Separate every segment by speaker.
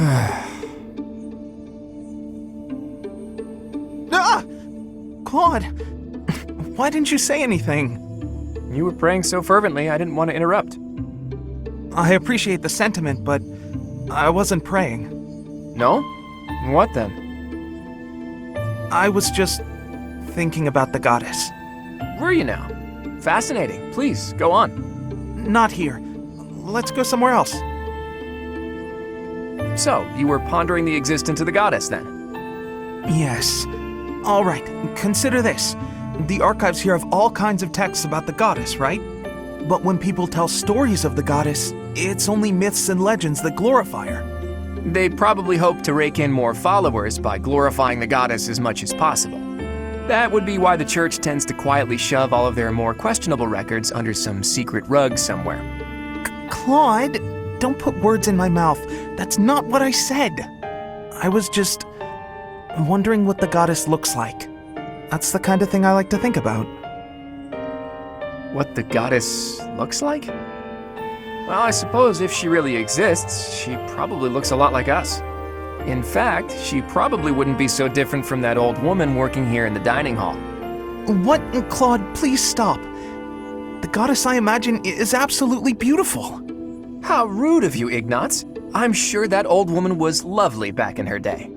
Speaker 1: Ah! Claude, why didn't you say anything?
Speaker 2: You were praying so fervently, I didn't want to interrupt.
Speaker 1: I appreciate the sentiment, but I wasn't praying.
Speaker 2: No? What then?
Speaker 1: I was just thinking about the goddess.
Speaker 2: Were you now? Fascinating. Please, go on.
Speaker 1: Not here. Let's go somewhere else.
Speaker 2: So, you were pondering the existence of the goddess, then?
Speaker 1: Yes. All right, consider this. The archives here have all kinds of texts about the goddess, right? But when people tell stories of the goddess, it's only myths and legends that glorify her.
Speaker 2: They probably hope to rake in more followers by glorifying the goddess as much as possible. That would be why the church tends to quietly shove all of their more questionable records under some secret rug somewhere.
Speaker 1: Claude, don't put words in my mouth. That's not what I said. I was just wondering what the goddess looks like. That's the kind of thing I like to think about.
Speaker 2: What the goddess looks like? Well, I suppose if she really exists, she probably looks a lot like us. In fact, she probably wouldn't be so different from that old woman working here in the dining hall.
Speaker 1: What? Claude, please stop. The goddess I imagine is absolutely beautiful.
Speaker 2: How rude of you, Ignatz. I'm sure that old woman was lovely back in her day.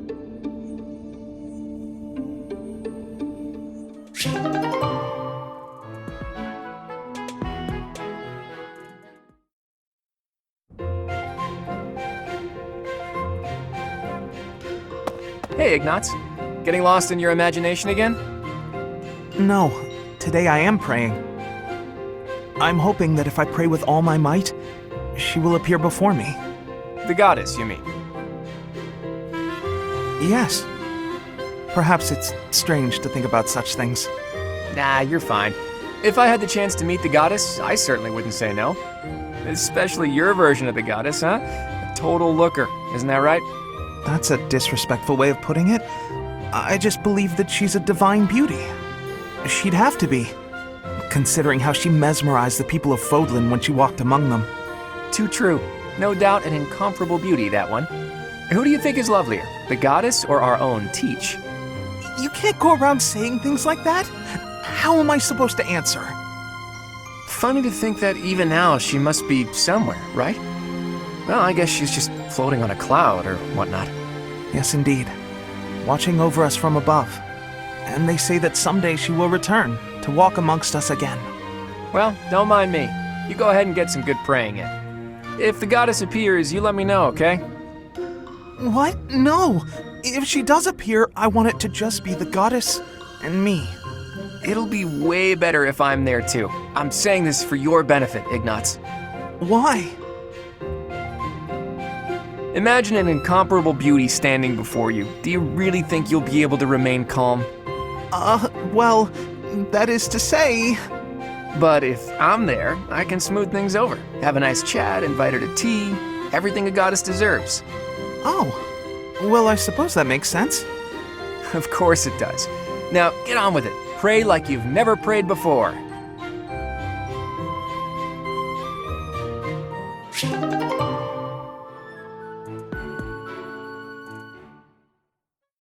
Speaker 2: Hey, Ignatz. Getting lost in your imagination again?
Speaker 1: No, today I am praying. I'm hoping that if I pray with all my might, she will appear before me.
Speaker 2: The goddess, you mean?
Speaker 1: Yes. Perhaps it's strange to think about such things.
Speaker 2: Nah, you're fine. If I had the chance to meet the goddess, I certainly wouldn't say no. Especially your version of the goddess, huh? A total looker, isn't that right?
Speaker 1: That's a disrespectful way of putting it. I just believe that she's a divine beauty. She'd have to be, considering how she mesmerized the people of Fodlan when she walked among them.
Speaker 2: Too true. No doubt an incomparable beauty, that one. Who do you think is lovelier, the goddess or our own Teach?
Speaker 1: You can't go around saying things like that. How am I supposed to answer?
Speaker 2: Funny to think that even now she must be somewhere, right? Well, I guess she's just floating on a cloud or whatnot.
Speaker 1: Yes, indeed. Watching over us from above. And they say that someday she will return to walk amongst us again.
Speaker 2: Well, don't mind me. You go ahead and get some good praying in. If the goddess appears, you let me know, okay?
Speaker 1: What? No! If she does appear, I want it to just be the goddess and me.
Speaker 2: It'll be way better if I'm there too. I'm saying this for your benefit, Ignatz.
Speaker 1: Why?
Speaker 2: Imagine an incomparable beauty standing before you. Do you really think you'll be able to remain calm?
Speaker 1: Well, that is to say...
Speaker 2: But if I'm there, I can smooth things over. Have a nice chat, invite her to tea, everything a goddess deserves.
Speaker 1: Oh, well, I suppose that makes sense.
Speaker 2: Of course it does. Now, get on with it. Pray like you've never prayed before.